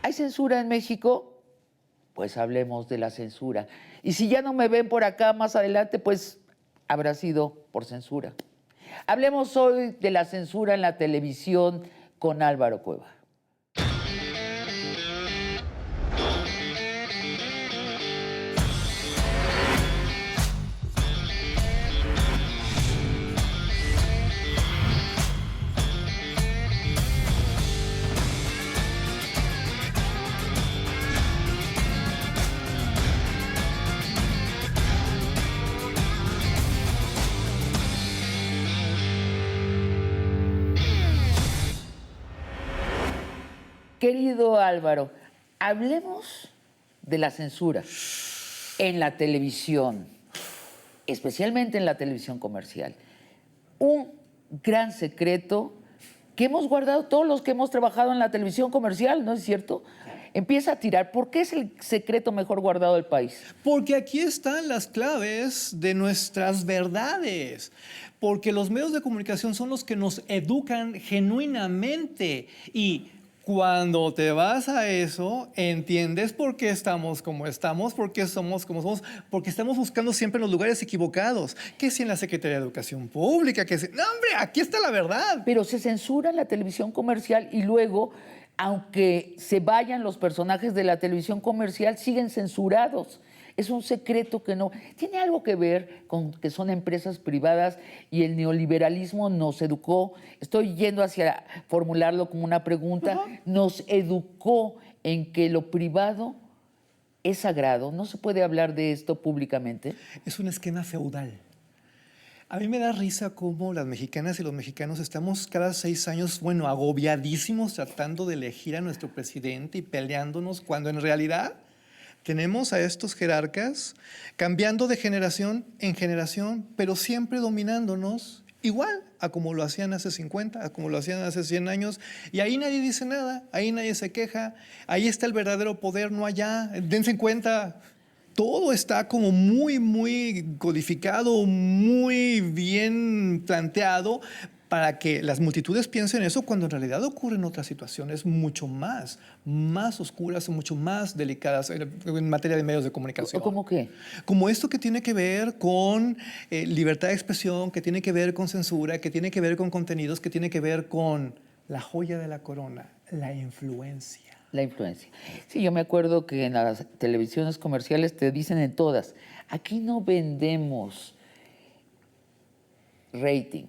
¿Hay censura en México? Pues hablemos de la censura. Y si ya no me ven por acá más adelante, pues habrá sido por censura. Hablemos hoy de la censura en la televisión con Álvaro Cueva. Querido Álvaro, hablemos de la censura en la televisión, especialmente en la televisión comercial. Un gran secreto que hemos guardado todos los que hemos trabajado en la televisión comercial, ¿no es cierto? Empieza a tirar. ¿Por qué es el secreto mejor guardado del país? Porque aquí están las claves de nuestras verdades. Porque los medios de comunicación son los que nos educan genuinamente. Y cuando te vas a eso, entiendes por qué estamos como estamos, por qué somos como somos, porque estamos buscando siempre en los lugares equivocados. Que si en la Secretaría de Educación Pública, que si... ¡No, hombre! Aquí está la verdad. Pero se censura en la televisión comercial y luego, aunque se vayan los personajes de la televisión comercial, siguen censurados. Es un secreto que no... Tiene algo que ver con que son empresas privadas y el neoliberalismo nos educó. Estoy yendo hacia formularlo como una pregunta. Nos educó en que lo privado es sagrado. ¿No se puede hablar de esto públicamente? Es un esquema feudal. A mí me da risa cómo las mexicanas y los mexicanos estamos cada 6 años, agobiadísimos tratando de elegir a nuestro presidente y peleándonos, cuando en realidad tenemos a estos jerarcas cambiando de generación en generación, pero siempre dominándonos igual a como lo hacían hace 50, a como lo hacían hace 100 años. Y ahí nadie dice nada, ahí nadie se queja, ahí está el verdadero poder, no allá. Dense en cuenta. Todo está como muy codificado, muy bien planteado para que las multitudes piensen eso cuando en realidad ocurren otras situaciones mucho más oscuras, mucho más delicadas en materia de medios de comunicación. ¿Cómo qué? Como esto que tiene que ver con libertad de expresión, que tiene que ver con censura, que tiene que ver con contenidos, que tiene que ver con la joya de la corona, la influencia. La influencia. Sí, yo me acuerdo que en las televisiones comerciales te dicen en todas, aquí no vendemos rating,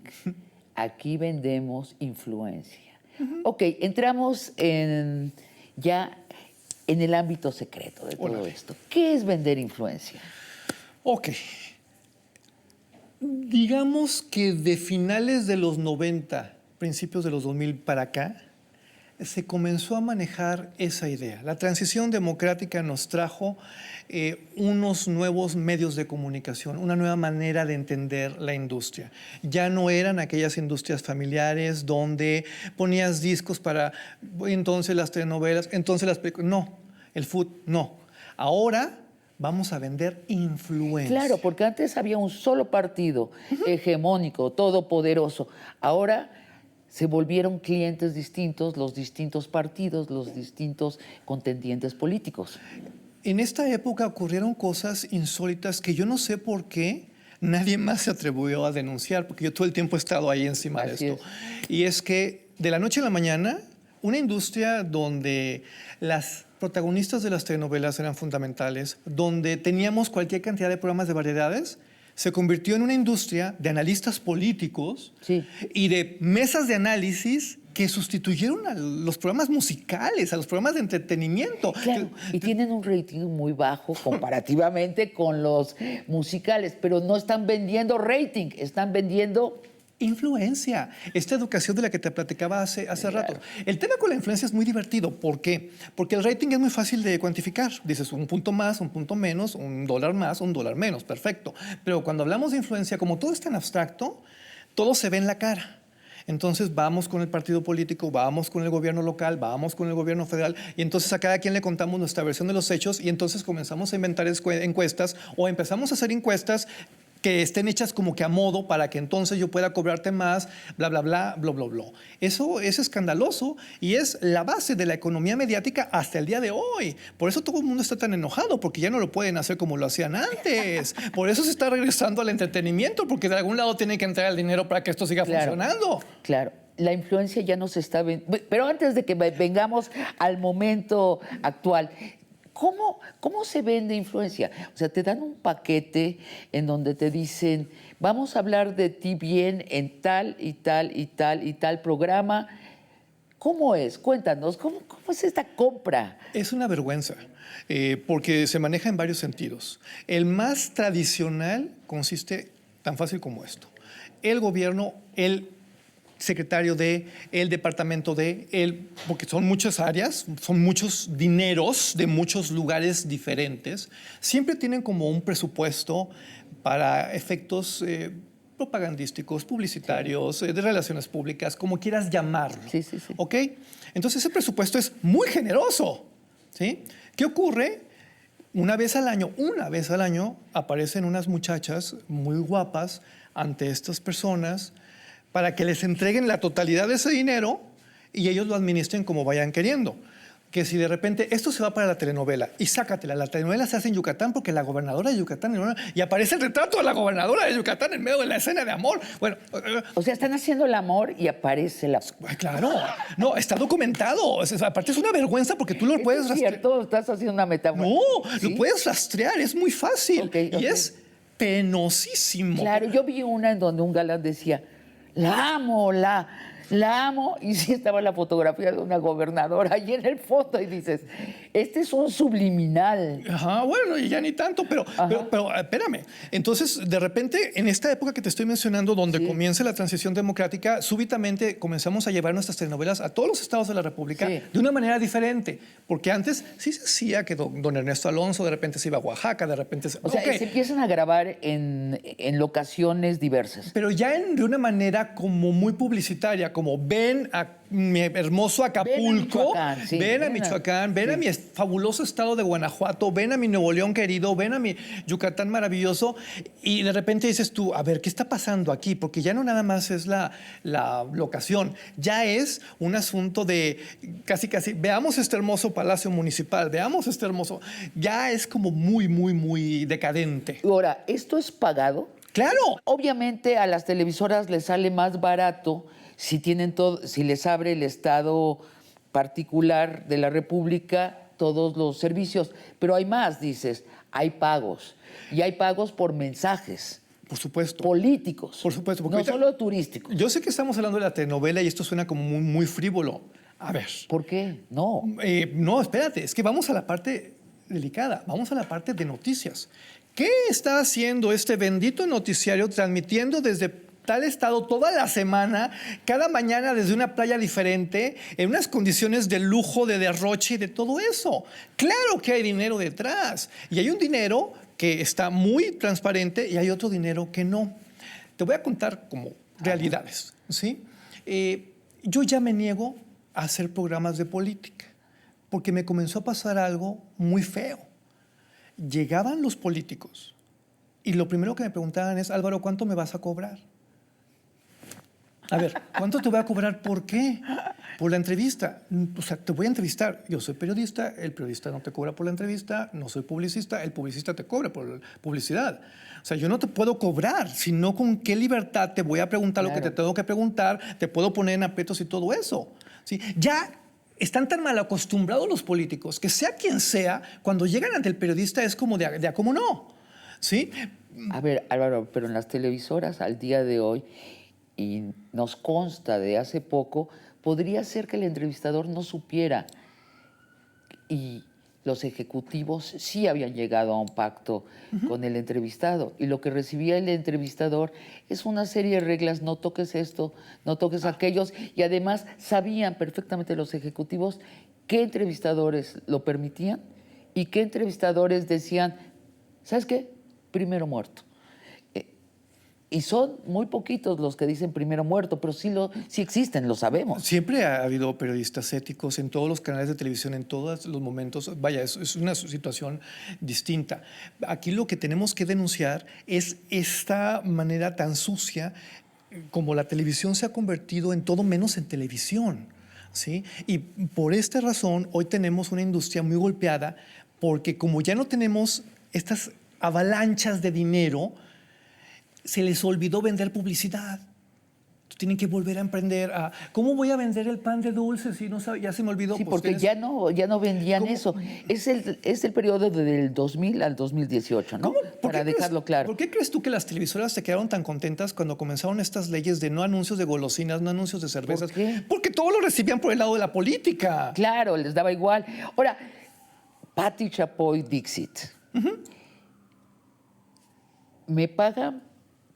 aquí vendemos influencia. Ok, entramos ya en el ámbito secreto de todo esto. ¿Qué es vender influencia? Ok. Digamos que de finales de los 90, principios de los 2000 para acá, se comenzó a manejar esa idea. La transición democrática nos trajo unos nuevos medios de comunicación, una nueva manera de entender la industria. Ya no eran aquellas industrias familiares donde ponías discos para entonces las telenovelas, entonces las películas. No, el fútbol, no. Ahora vamos a vender influencia. Claro, porque antes había un solo partido hegemónico, todopoderoso. Ahora se volvieron clientes distintos, los distintos partidos, los distintos contendientes políticos. En esta época ocurrieron cosas insólitas que yo no sé por qué nadie más se atrevió a denunciar, porque yo todo el tiempo he estado ahí encima de esto. Y es que de la noche a la mañana, una industria donde las protagonistas de las telenovelas eran fundamentales, donde teníamos cualquier cantidad de programas de variedades, se convirtió en una industria de analistas políticos y de mesas de análisis que sustituyeron a los programas musicales, a los programas de entretenimiento. Claro, y tienen un rating muy bajo comparativamente con los musicales, pero no están vendiendo rating, están vendiendo influencia. Esta educación de la que te platicaba hace rato. El tema con la influencia es muy divertido. ¿Por qué? Porque el rating es muy fácil de cuantificar. Dices un punto más, un punto menos, $1 más, $1 menos. Perfecto. Pero cuando hablamos de influencia, como todo es tan abstracto, todo se ve en la cara. Entonces vamos con el partido político, vamos con el gobierno local, vamos con el gobierno federal y entonces a cada quien le contamos nuestra versión de los hechos y entonces comenzamos a inventar encuestas o empezamos a hacer encuestas que estén hechas como que a modo para que entonces yo pueda cobrarte más, bla, bla, bla, bla, bla, bla. Eso es escandaloso y es la base de la economía mediática hasta el día de hoy. Por eso todo el mundo está tan enojado, porque ya no lo pueden hacer como lo hacían antes. Por eso se está regresando al entretenimiento, porque de algún lado tiene que entrar el dinero para que esto siga funcionando. Claro. La influencia ya no se está... Pero antes de que vengamos al momento actual, ¿cómo se vende influencia? O sea, te dan un paquete en donde te dicen, vamos a hablar de ti bien en tal y tal y tal y tal programa. ¿Cómo es? Cuéntanos, ¿cómo es esta compra? Es una vergüenza, porque se maneja en varios sentidos. El más tradicional consiste tan fácil como esto. El gobierno, el secretario de, el departamento de, porque son muchas áreas, son muchos dineros de muchos lugares diferentes, siempre tienen como un presupuesto para efectos propagandísticos, publicitarios, de relaciones públicas, como quieras llamarlo. Sí, sí, sí. ¿Ok? Entonces ese presupuesto es muy generoso. ¿Sí? ¿Qué ocurre? Una vez al año, aparecen unas muchachas muy guapas ante estas personas para que les entreguen la totalidad de ese dinero y ellos lo administren como vayan queriendo. Que si de repente esto se va para la telenovela y sácatela, la telenovela se hace en Yucatán porque la gobernadora de Yucatán y aparece el retrato de la gobernadora de Yucatán en medio de la escena de amor. Bueno, o sea, están haciendo el amor y aparece la... Claro, no, está documentado. Aparte es una vergüenza porque tú lo puedes rastrear. ¿Es cierto? ¿Estás haciendo una metáfora? No, ¿sí? Lo puedes rastrear, es muy fácil. Y es penosísimo. Claro, yo vi una en donde un galán decía, la amo, la amo, y sí estaba la fotografía de una gobernadora ahí en el foto y dices, este es un subliminal. Ajá, bueno, y ya ni tanto, pero espérame. Entonces, de repente, en esta época que te estoy mencionando, donde comienza la transición democrática, súbitamente comenzamos a llevar nuestras telenovelas a todos los estados de la República de una manera diferente, porque antes sí se hacía que don Ernesto Alonso de repente se iba a Oaxaca, de repente... O sea, se empiezan a grabar en locaciones diversas. Pero ya de una manera como muy publicitaria, como ven a mi hermoso Acapulco, ven a Michoacán, ven a mi fabuloso estado de Guanajuato, ven a mi Nuevo León querido, ven a mi Yucatán maravilloso, y de repente dices tú, a ver, ¿qué está pasando aquí? Porque ya no nada más es la locación, ya es un asunto de casi, veamos este hermoso palacio municipal, veamos este hermoso, ya es como muy decadente. Ahora, ¿esto es pagado? ¡Claro! Obviamente a las televisoras les sale más barato si tienen todo, si les abre el Estado particular de la República todos los servicios. Pero hay más, dices, hay pagos. Y hay pagos por mensajes. Por supuesto. Políticos. Por supuesto. No solo turísticos. Yo sé que estamos hablando de la telenovela y esto suena como muy frívolo. A ver. ¿Por qué? No. No, espérate. Es que vamos a la parte delicada. Vamos a la parte de noticias. ¿Qué está haciendo este bendito noticiario transmitiendo desde tal estado toda la semana, cada mañana desde una playa diferente, en unas condiciones de lujo, de derroche y de todo eso? Claro que hay dinero detrás. Y hay un dinero que está muy transparente y hay otro dinero que no. Te voy a contar como realidades, ¿sí? Yo ya me niego a hacer programas de política porque me comenzó a pasar algo muy feo. Llegaban los políticos y lo primero que me preguntaban es, Álvaro, ¿cuánto me vas a cobrar? A ver, ¿cuánto te voy a cobrar? ¿Por qué? Por la entrevista. O sea, te voy a entrevistar. Yo soy periodista, el periodista no te cobra por la entrevista, no soy publicista, el publicista te cobra por la publicidad. O sea, yo no te puedo cobrar, sino con qué libertad te voy a preguntar lo que te tengo que preguntar, te puedo poner en aprietos y todo eso. ¿Sí? Ya están tan mal acostumbrados los políticos que sea quien sea, cuando llegan ante el periodista es como de a cómo no. ¿Sí? A ver, Álvaro, pero en las televisoras al día de hoy, y nos consta de hace poco, podría ser que el entrevistador no supiera y los ejecutivos sí habían llegado a un pacto con el entrevistado y lo que recibía el entrevistador es una serie de reglas, no toques esto, no toques aquellos, y además sabían perfectamente los ejecutivos qué entrevistadores lo permitían y qué entrevistadores decían, ¿sabes qué? Primero muerto. Y son muy poquitos los que dicen primero muerto, pero sí existen, lo sabemos. Siempre ha habido periodistas éticos en todos los canales de televisión, en todos los momentos. Vaya, es una situación distinta. Aquí lo que tenemos que denunciar es esta manera tan sucia como la televisión se ha convertido en todo menos en televisión, ¿sí? Y por esta razón hoy tenemos una industria muy golpeada porque como ya no tenemos estas avalanchas de dinero, se les olvidó vender publicidad. Tienen que volver a emprender a... ¿Cómo voy a vender el pan de dulce si no sabe? Ya se me olvidó. Sí, Pues porque tienes... ya no vendían ¿Cómo? eso. Es el periodo del 2000 al 2018, ¿no? Para dejarlo claro. ¿Por qué crees tú que las televisoras se quedaron tan contentas cuando comenzaron estas leyes de no anuncios de golosinas, no anuncios de cervezas? ¿Por qué? Porque todo lo recibían por el lado de la política. Claro, les daba igual. Ahora, Patti Chapoy Dixit. Me pagan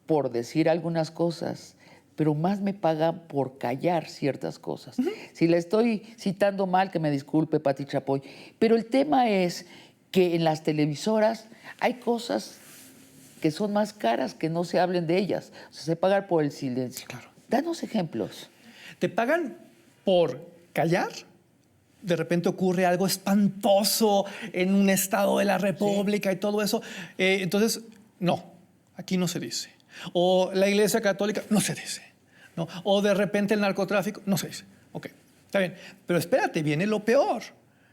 por decir algunas cosas, pero más me pagan por callar ciertas cosas. Si la estoy citando mal, que me disculpe, Patti Chapoy. Pero el tema es que en las televisoras hay cosas que son más caras que no se hablen de ellas. O sea, se pagan por el silencio. Claro. Danos ejemplos. Te pagan por callar. De repente ocurre algo espantoso en un estado de la República y todo eso. Entonces, no, aquí no se dice. O la Iglesia Católica, no se dice. ¿No? O de repente el narcotráfico, no se dice. Ok, está bien. Pero espérate, viene lo peor.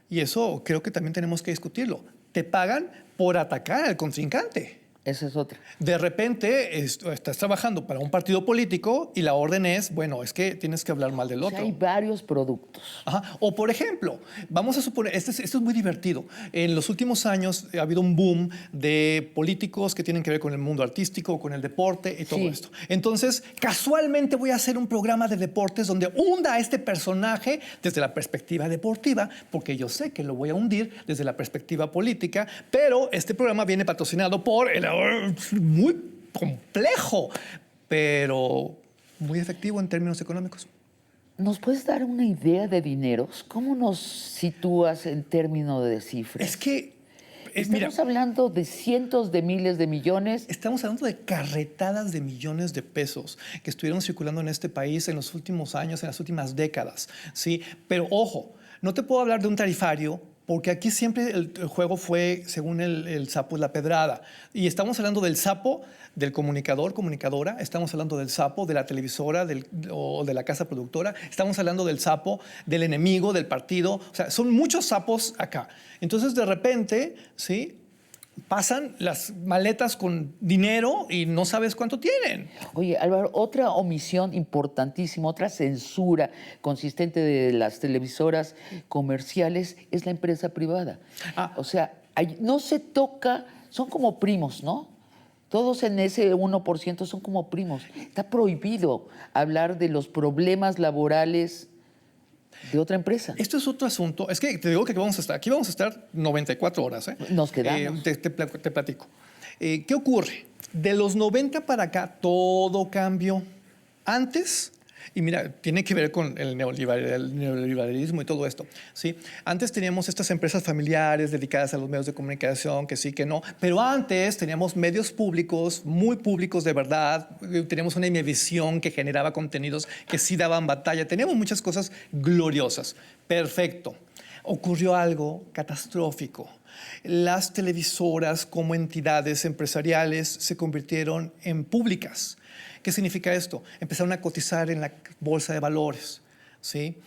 Y eso creo que también tenemos que discutirlo. Te pagan por atacar al contrincante. Esa es otra. De repente estás trabajando para un partido político y la orden es, bueno, es que tienes que hablar mal del O otro. sea, hay varios productos. Ajá. O por ejemplo, vamos a suponer, esto es muy divertido. En los últimos años ha habido un boom de políticos que tienen que ver con el mundo artístico, con el deporte y todo Sí. esto. Entonces, casualmente voy a hacer un programa de deportes donde hunda a este personaje desde la perspectiva deportiva, porque yo sé que lo voy a hundir desde la perspectiva política, pero este programa viene patrocinado por el muy complejo, pero muy efectivo en términos económicos. ¿Nos puedes dar una idea de dineros? ¿Cómo nos sitúas en términos de cifras? Es que, Estamos mira, hablando de cientos de miles de millones. estamos hablando de carretadas de millones de pesos que estuvieron circulando en este país en los últimos años, en las últimas décadas, ¿sí? Pero ojo, no te puedo hablar de un tarifario porque aquí siempre el juego fue según el sapo y la pedrada. Y estamos hablando del sapo, del comunicador, comunicadora, estamos hablando del sapo, de la televisora o de la casa productora, estamos hablando del sapo, del enemigo, del partido. O sea, son muchos sapos acá. Entonces, de repente, ¿sí? Pasan las maletas con dinero y no sabes cuánto tienen. Oye, Álvaro, otra omisión importantísima, otra censura consistente de las televisoras comerciales es la empresa privada. O sea, no se toca, son como primos, ¿no? Todos en ese 1% son como primos. Está prohibido hablar de los problemas laborales de otra empresa. Esto es otro asunto. Es que te digo que aquí vamos a estar 94 horas. Nos quedamos. Te platico. ¿Qué ocurre? De los 90 para acá, todo cambió. Antes, y mira, tiene que ver con el neoliberalismo y todo esto, ¿sí? Antes teníamos estas empresas familiares dedicadas a los medios de comunicación, que sí, que no. Pero antes teníamos medios públicos, muy públicos de verdad. Teníamos una Imevisión que generaba contenidos que sí daban batalla. Teníamos muchas cosas gloriosas. Perfecto. Ocurrió algo catastrófico. Las televisoras como entidades empresariales se convirtieron en públicas. ¿Qué significa esto? Empezaron a cotizar en la bolsa de valores, ¿sí?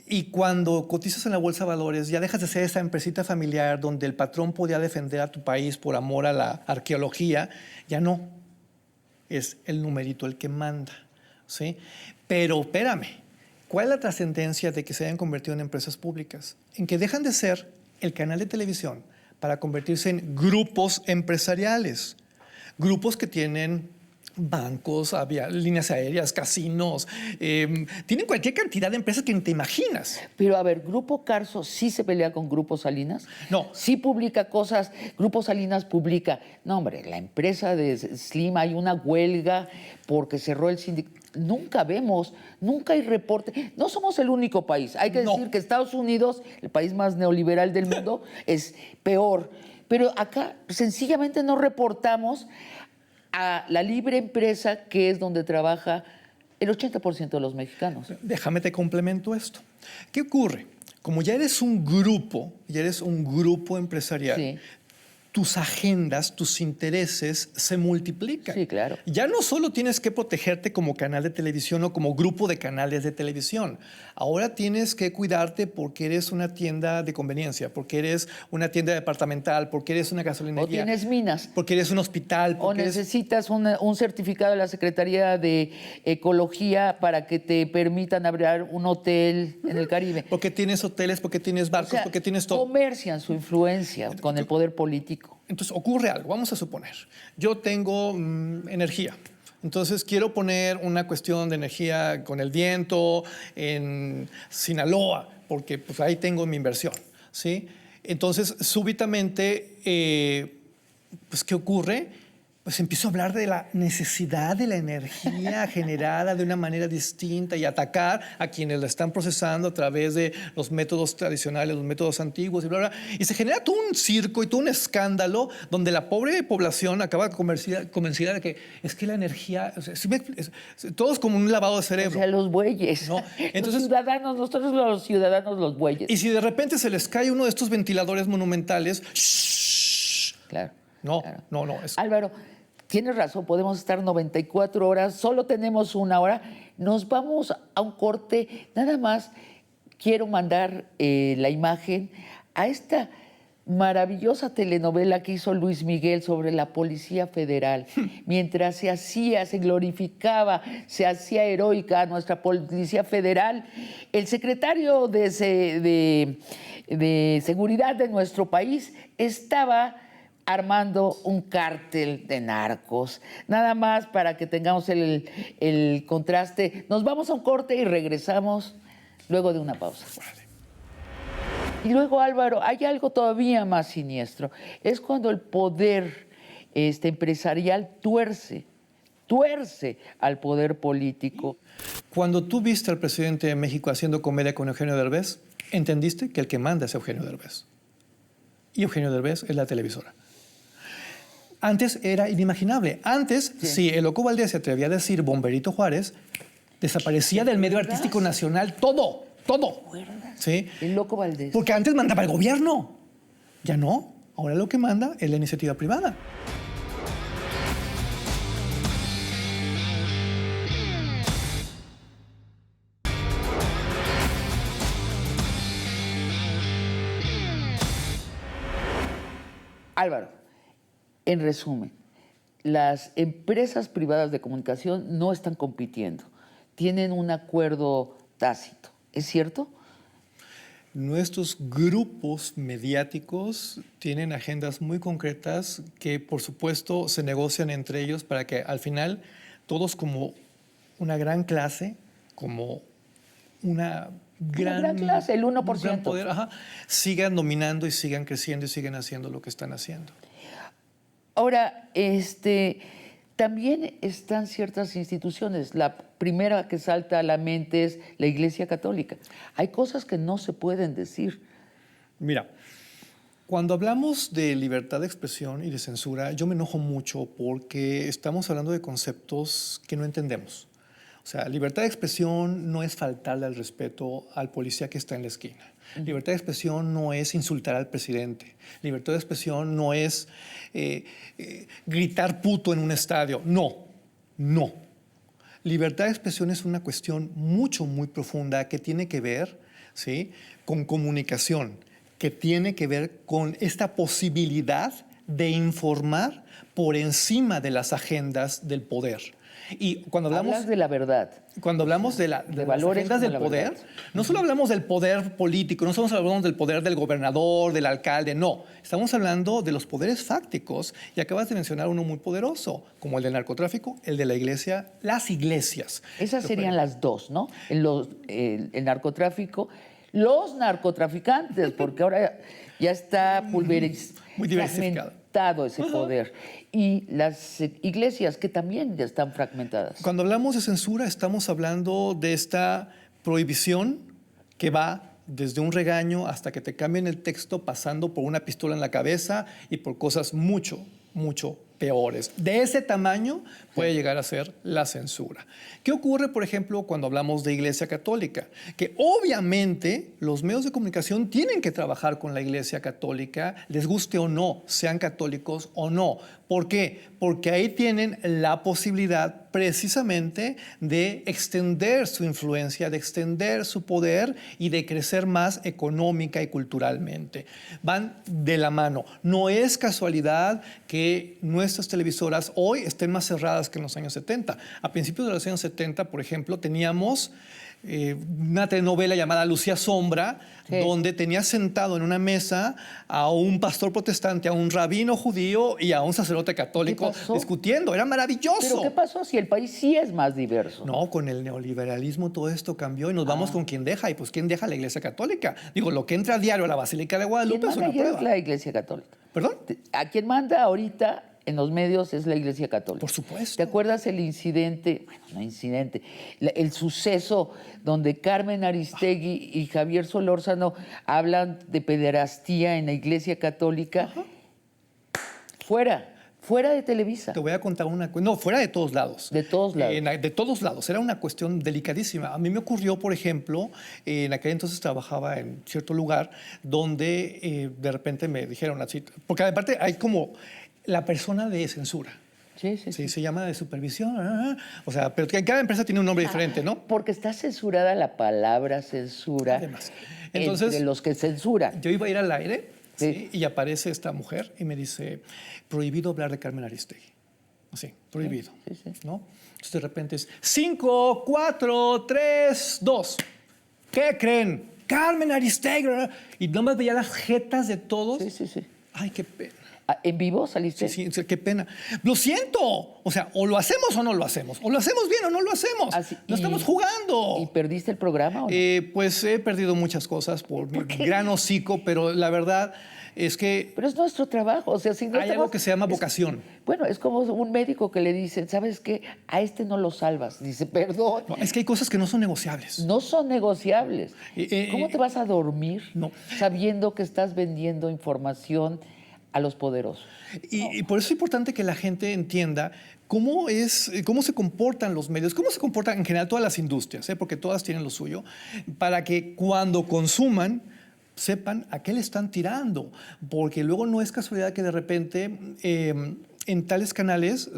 Y cuando cotizas en la bolsa de valores, ya dejas de ser esa empresita familiar donde el patrón podía defender a tu país por amor a la arqueología, ya no. Es el numerito el que manda, ¿sí? Pero espérame, ¿cuál es la trascendencia de que se hayan convertido en empresas públicas? En que dejan de ser el canal de televisión para convertirse en grupos empresariales, grupos que tienen bancos, líneas aéreas, casinos, tienen cualquier cantidad de empresas que ni te imaginas. Pero a ver, ¿Grupo Carso sí se pelea con Grupo Salinas? No. Sí publica cosas, Grupo Salinas publica. No, hombre, la empresa de Slim hay una huelga porque cerró el sindicato. Nunca vemos, nunca hay reporte. No somos el único país. Hay que decir que Estados Unidos, el país más neoliberal del mundo, es peor. Pero acá sencillamente no reportamos a la libre empresa, que es donde trabaja el 80% de los mexicanos. Déjame te complemento esto. ¿Qué ocurre? Como ya eres un grupo empresarial, Sí. tus agendas, tus intereses se multiplican. Sí, claro. Ya no solo tienes que protegerte como canal de televisión o como grupo de canales de televisión. Ahora tienes que cuidarte porque eres una tienda de conveniencia, porque eres una tienda departamental, porque eres una gasolinería. O tienes minas. Porque eres un hospital. O Porque eres... necesitas un certificado de la Secretaría de Ecología para que te permitan abrir un hotel en el Caribe. Porque tienes hoteles, porque tienes barcos, O sea, porque tienes todo. comercian su influencia con el poder político. Entonces ocurre algo, vamos a suponer. Yo tengo energía. Entonces quiero poner una cuestión de energía con el viento en Sinaloa, porque pues, ahí tengo mi inversión, ¿sí? Entonces, súbitamente, pues, ¿qué ocurre? Pues empiezo a hablar de la necesidad de la energía generada de una manera distinta y atacar a quienes la están procesando a través de los métodos tradicionales, los métodos antiguos y bla, bla. Y se genera todo un circo y todo un escándalo donde la pobre población acaba convencida de que es que la energía, o sea, todo es como un lavado de O cerebro. sea, los bueyes. No, entonces- los ciudadanos, nosotros los ciudadanos, los bueyes. Y si de repente se les cae uno de estos ventiladores monumentales, ¡shh! Claro. No, claro. no. Álvaro, tienes razón, podemos estar 94 horas, solo tenemos una hora. Nos vamos a un corte. Nada más quiero mandar la imagen a esta maravillosa telenovela que hizo Luis Miguel sobre la Policía Federal. Mientras se glorificaba, se hacía heroica nuestra Policía Federal, el secretario de Seguridad de nuestro país estaba armando un cártel de narcos. Nada más para que tengamos el contraste. Nos vamos a un corte y regresamos luego de una pausa. Y luego, Álvaro, hay algo todavía más siniestro. Es cuando el poder empresarial tuerce al poder político. Cuando tú viste al presidente de México haciendo comedia con Eugenio Derbez, entendiste que el que manda es Eugenio Derbez. Y Eugenio Derbez es la televisora. Antes era inimaginable. Antes, si el Loco Valdés se atrevía a decir Bomberito Juárez, desaparecía del medio artístico nacional todo. ¿Sí? El Loco Valdés. Porque antes mandaba el gobierno. Ya no. Ahora lo que manda es la iniciativa privada. Álvaro, en resumen, las empresas privadas de comunicación no están compitiendo, tienen un acuerdo tácito, ¿es cierto? Nuestros grupos mediáticos tienen agendas muy concretas que, por supuesto, se negocian entre ellos para que al final todos como una gran clase, como una gran clase, el 1%. un gran poder, sigan dominando y sigan creciendo y sigan haciendo lo que están haciendo. Ahora, también están ciertas instituciones. La primera que salta a la mente es la Iglesia Católica. Hay cosas que no se pueden decir. Mira, cuando hablamos de libertad de expresión y de censura, yo me enojo mucho porque estamos hablando de conceptos que no entendemos. O sea, libertad de expresión no es faltarle al respeto al policía que está en la esquina. Libertad de expresión no es insultar al presidente. Libertad de expresión no es gritar puto en un estadio. No. Libertad de expresión es una cuestión muy profunda que tiene que ver, ¿sí?, con comunicación, que tiene que ver con esta posibilidad de informar por encima de las agendas del poder. Y cuando Hablas de la verdad. Cuando hablamos de las valores agendas como del la poder, verdad. no solo hablamos del poder político, no solo hablamos del poder del gobernador, del alcalde, no. Estamos hablando de los poderes fácticos, y acabas de mencionar uno muy poderoso, como el del narcotráfico, el de la iglesia, las iglesias. Esas serían las dos, ¿no? El narcotráfico, los narcotraficantes, porque ahora ya está Muy diversificado. fragmentado ese poder. Y las iglesias, que también ya están fragmentadas. Cuando hablamos de censura, estamos hablando de esta prohibición que va desde un regaño hasta que te cambien el texto, pasando por una pistola en la cabeza y por cosas mucho peores. De ese tamaño puede llegar a ser la censura. ¿Qué ocurre, por ejemplo, cuando hablamos de Iglesia Católica? Que obviamente los medios de comunicación tienen que trabajar con la Iglesia Católica, les guste o no, sean católicos o no. ¿Por qué? Porque ahí tienen la posibilidad precisamente de extender su influencia, de extender su poder y de crecer más económica y culturalmente. Van de la mano. No es casualidad que nuestras televisoras hoy estén más cerradas que en los años 70. A principios de los años 70, por ejemplo, teníamos una telenovela llamada Lucía Sombra, sí, donde tenía sentado en una mesa a un pastor protestante, a un rabino judío y a un sacerdote católico discutiendo. Era maravilloso. ¿Pero qué pasó si el país sí es más diverso? No, con el neoliberalismo todo esto cambió y nos vamos con quien deja. Y pues, ¿quién deja? La Iglesia Católica. Digo, lo que entra a diario a la Basílica de Guadalupe es una prueba. Es la Iglesia Católica. ¿Perdón? A quien manda ahorita en los medios es la Iglesia Católica. Por supuesto. ¿Te acuerdas el incidente, bueno, no incidente, el suceso donde Carmen Aristegui y Javier Solórzano hablan de pederastía en la Iglesia Católica? Ajá. Fuera de Televisa. Te voy a contar una... No, fuera de todos lados. De todos lados. De todos lados. Era una cuestión delicadísima. A mí me ocurrió, por ejemplo, en aquel entonces trabajaba en cierto lugar donde de repente me dijeron así... Porque aparte hay como la persona de censura. Sí, sí, sí. Se llama de supervisión. O sea, pero cada empresa tiene un nombre diferente, ¿no? Porque está censurada la palabra censura. Además. Entonces, entre los que censuran. Yo iba a ir al aire, Sí. ¿sí? Y aparece esta mujer y me dice, prohibido hablar de Carmen Aristegui. Así, prohibido. Sí, sí. ¿No? Entonces de repente es 5, 4, 3, 2. ¿Qué creen? Carmen Aristegui. Y nomás veía las jetas de todos. Sí, sí, sí. Ay, qué pena. ¿En vivo saliste? Sí, sí, qué pena. Lo siento. O sea, o lo hacemos o no lo hacemos. O lo hacemos bien o no lo hacemos. No estamos jugando. ¿Y perdiste el programa o no? Pues he perdido muchas cosas por mi gran hocico, pero la verdad es que Pero es nuestro trabajo. O sea, si no hay algo que se llama vocación. Bueno, es como un médico que le dicen, ¿sabes qué? A este no lo salvas. Dice, perdón. No, es que hay cosas que no son negociables. No son negociables. ¿Cómo te vas a dormir sabiendo que estás vendiendo información a los poderosos? Y por eso es importante que la gente entienda cómo se comportan los medios, cómo se comportan en general todas las industrias, porque todas tienen lo suyo, para que cuando consuman sepan a qué le están tirando, porque luego no es casualidad que de repente en tales canales,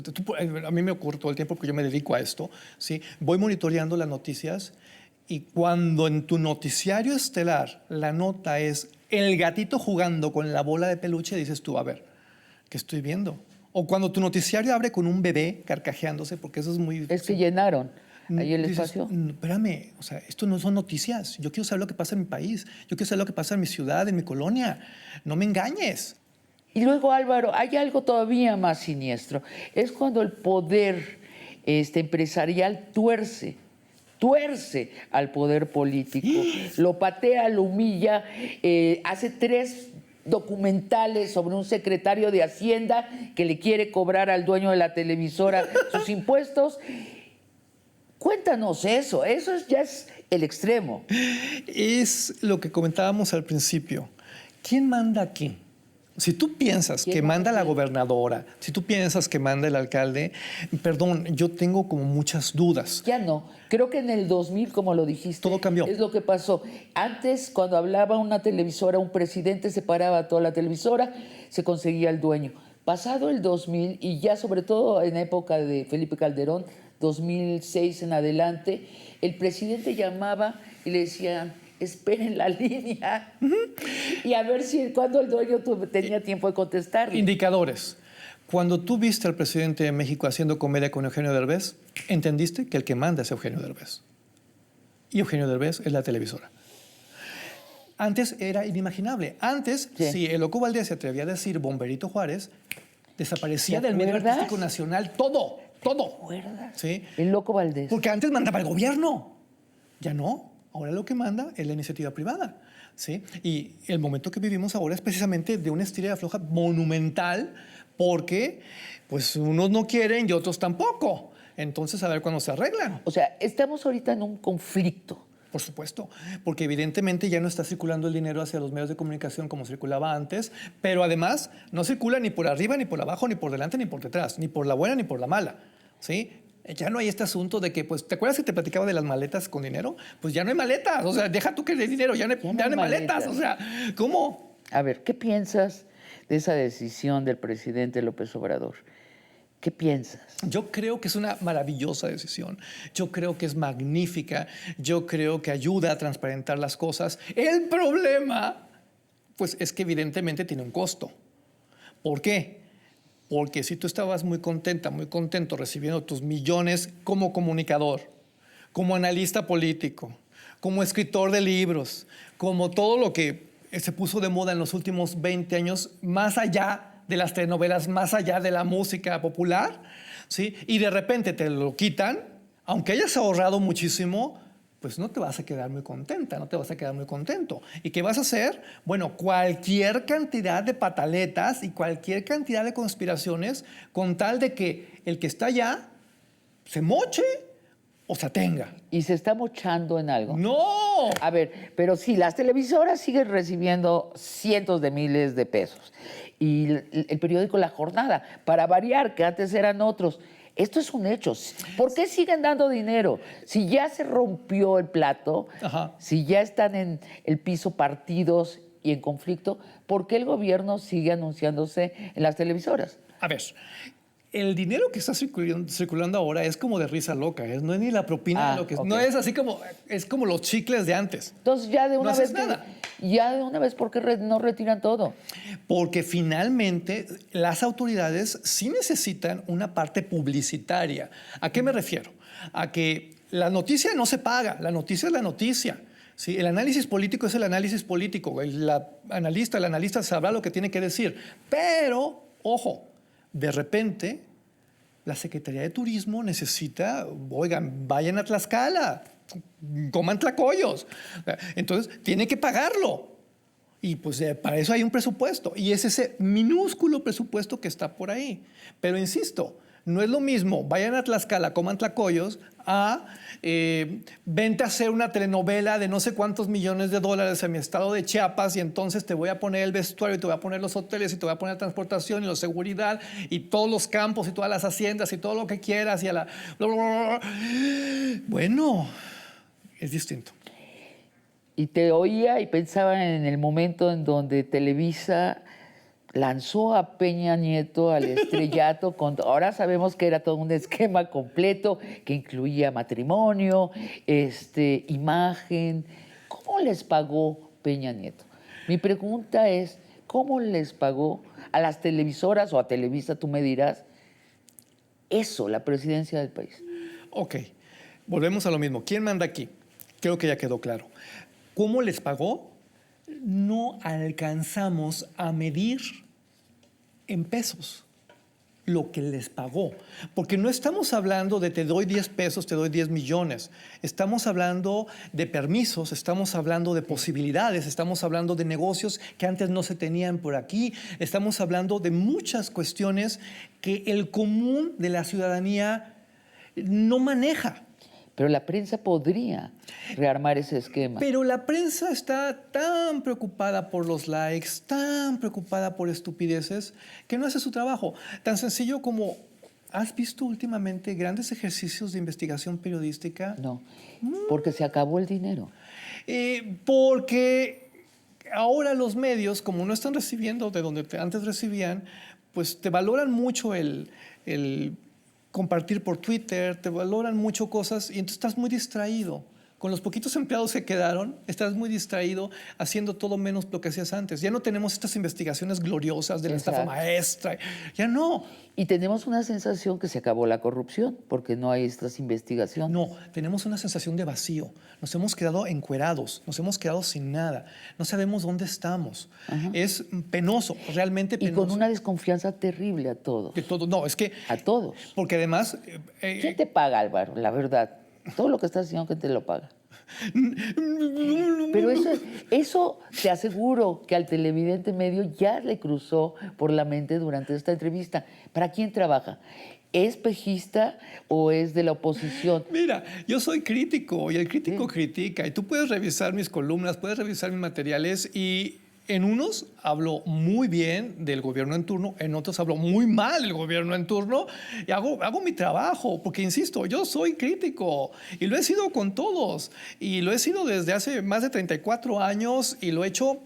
a mí me ocurre todo el tiempo porque yo me dedico a esto, ¿sí? Voy monitoreando las noticias y cuando en tu noticiario estelar la nota es el gatito jugando con la bola de peluche, dices tú, a ver, ¿qué estoy viendo? O cuando tu noticiario abre con un bebé carcajeándose, porque eso es muy... Es que llenaron ahí el dices, espacio. Espérame, o sea, esto no son noticias. Yo quiero saber lo que pasa en mi país. Yo quiero saber lo que pasa en mi ciudad, en mi colonia. No me engañes. Y luego, Álvaro, hay algo todavía más siniestro. Es cuando el poder empresarial tuerce al poder político, lo patea, lo humilla, hace 3 documentales sobre un secretario de Hacienda que le quiere cobrar al dueño de la televisora sus impuestos. Cuéntanos eso ya es el extremo. Es lo que comentábamos al principio. ¿Quién manda aquí? Si tú piensas que manda la gobernadora, si tú piensas que manda el alcalde, perdón, yo tengo como muchas dudas. Ya no. Creo que en el 2000, como lo dijiste, todo cambió. Es lo que pasó. Antes, cuando hablaba una televisora, un presidente separaba toda la televisora, se conseguía el dueño. Pasado el 2000, y ya sobre todo en época de Felipe Calderón, 2006 en adelante, el presidente llamaba y le decían, esperen la línea y a ver cuándo el dueño tenía tiempo de contestar. Indicadores. Cuando tú viste al presidente de México haciendo comedia con Eugenio Derbez, entendiste que el que manda es Eugenio Derbez. Y Eugenio Derbez es la televisora. Antes era inimaginable. Antes, si el Loco Valdés se atrevía a decir Bomberito Juárez, desaparecía del medio artístico nacional todo. ¿Te acuerdas? ¿Sí? El Loco Valdés. Porque antes mandaba el gobierno. Ya no. Ahora lo que manda es la iniciativa privada. ¿Sí? Y el momento que vivimos ahora es precisamente de una estira y afloja monumental porque pues unos no quieren y otros tampoco. Entonces, a ver cuándo se arreglan. O sea, estamos ahorita en un conflicto Por supuesto, porque evidentemente ya no está circulando el dinero hacia los medios de comunicación como circulaba antes, pero además no circula ni por arriba, ni por abajo, ni por delante, ni por detrás, ni por la buena, ni por la mala, ¿sí? Ya no hay este asunto de que, pues, ¿te acuerdas que te platicaba de las maletas con dinero? Pues ya no hay maletas, o sea, deja tú que de dinero, ya no hay maletas, o sea, ¿cómo? A ver, ¿qué piensas de esa decisión del presidente López Obrador? ¿Qué piensas? Yo creo que es una maravillosa decisión. Yo creo que es magnífica. Yo creo que ayuda a transparentar las cosas. El problema, pues, es que evidentemente tiene un costo. ¿Por qué? Porque si tú estabas muy contenta, muy contento recibiendo tus millones como comunicador, como analista político, como escritor de libros, como todo lo que se puso de moda en los últimos 20 años, más allá de las telenovelas, más allá de la música popular, ¿sí? Y de repente te lo quitan, aunque hayas ahorrado muchísimo, pues no te vas a quedar muy contenta, no te vas a quedar muy contento. ¿Y qué vas a hacer? Bueno, cualquier cantidad de pataletas y cualquier cantidad de conspiraciones con tal de que el que está allá se moche o se atenga. ¿Y se está mochando en algo? ¡No! A ver, pero sí, las televisoras siguen recibiendo cientos de miles de pesos. Y el periódico La Jornada, para variar, que antes eran otros. Esto es un hecho. ¿Por qué siguen dando dinero? Si ya se rompió el plato, Ajá. si ya están en el piso partidos y en conflicto, ¿por qué el gobierno sigue anunciándose en las televisoras? A ver, el dinero que está circulando ahora es como de risa loca, no es ni la propina de lo que es. Ok. No es así como, es como los chicles de antes. Entonces ya de No una haces vez, nada. ya de una vez, ¿por qué no retiran todo? Porque finalmente las autoridades sí necesitan una parte publicitaria. ¿A qué me refiero? A que la noticia no se paga, la noticia es la noticia. ¿Sí? El análisis político es el análisis político. El analista sabrá lo que tiene que decir. Pero, ojo, de repente la Secretaría de Turismo necesita, oigan, vayan a Tlaxcala, coman tlacoyos. Entonces, tiene que pagarlo. Y pues para eso hay un presupuesto. Y es ese minúsculo presupuesto que está por ahí. Pero insisto, no es lo mismo, vayan a Tlaxcala, coman tlacoyos, a vente a hacer una telenovela de no sé cuántos millones de dólares en mi estado de Chiapas y entonces te voy a poner el vestuario y te voy a poner los hoteles y te voy a poner la transportación y la seguridad y todos los campos y todas las haciendas y todo lo que quieras y a la... Bueno, es distinto. Y te oía y pensaba en el momento en donde Televisa lanzó a Peña Nieto al estrellato. Ahora sabemos que era todo un esquema completo que incluía matrimonio, imagen. ¿Cómo les pagó Peña Nieto? Mi pregunta es, ¿cómo les pagó a las televisoras o a Televisa, tú me dirás, eso, la presidencia del país? Ok, volvemos a lo mismo. ¿Quién manda aquí? Creo que ya quedó claro. ¿Cómo les pagó? No alcanzamos a medir en pesos lo que les pagó. Porque no estamos hablando de te doy 10 pesos, te doy 10 millones. Estamos hablando de permisos, estamos hablando de posibilidades, estamos hablando de negocios que antes no se tenían por aquí. Estamos hablando de muchas cuestiones que el común de la ciudadanía no maneja. Pero la prensa podría rearmar ese esquema. Pero la prensa está tan preocupada por los likes, tan preocupada por estupideces, que no hace su trabajo. Tan sencillo como, ¿has visto últimamente grandes ejercicios de investigación periodística? No, porque se acabó el dinero. Porque ahora los medios, como no están recibiendo de donde antes recibían, pues te valoran mucho el compartir por Twitter, te valoran mucho cosas y entonces estás muy distraído. Con los poquitos empleados que quedaron, estás muy distraído haciendo todo menos lo que hacías antes. Ya no tenemos estas investigaciones gloriosas de la estafa maestra. Ya no. Y tenemos una sensación que se acabó la corrupción, porque no hay estas investigaciones. No, tenemos una sensación de vacío. Nos hemos quedado encuerados, nos hemos quedado sin nada. No sabemos dónde estamos. Ajá. Es penoso, realmente penoso. Y con una desconfianza terrible a todos. De todo. No, es que... A todos. Porque además... ¿Quién te paga, Álvaro? La verdad. Todo lo que estás haciendo, ¿quién te lo paga? Pero eso te aseguro que al televidente medio ya le cruzó por la mente durante esta entrevista. ¿Para quién trabaja? ¿Es pejista o es de la oposición? Mira, yo soy crítico y el crítico critica. Y tú puedes revisar mis columnas, puedes revisar mis materiales y en unos hablo muy bien del gobierno en turno, en otros hablo muy mal del gobierno en turno y hago mi trabajo, porque insisto, yo soy crítico y lo he sido con todos y lo he sido desde hace más de 34 años y lo he hecho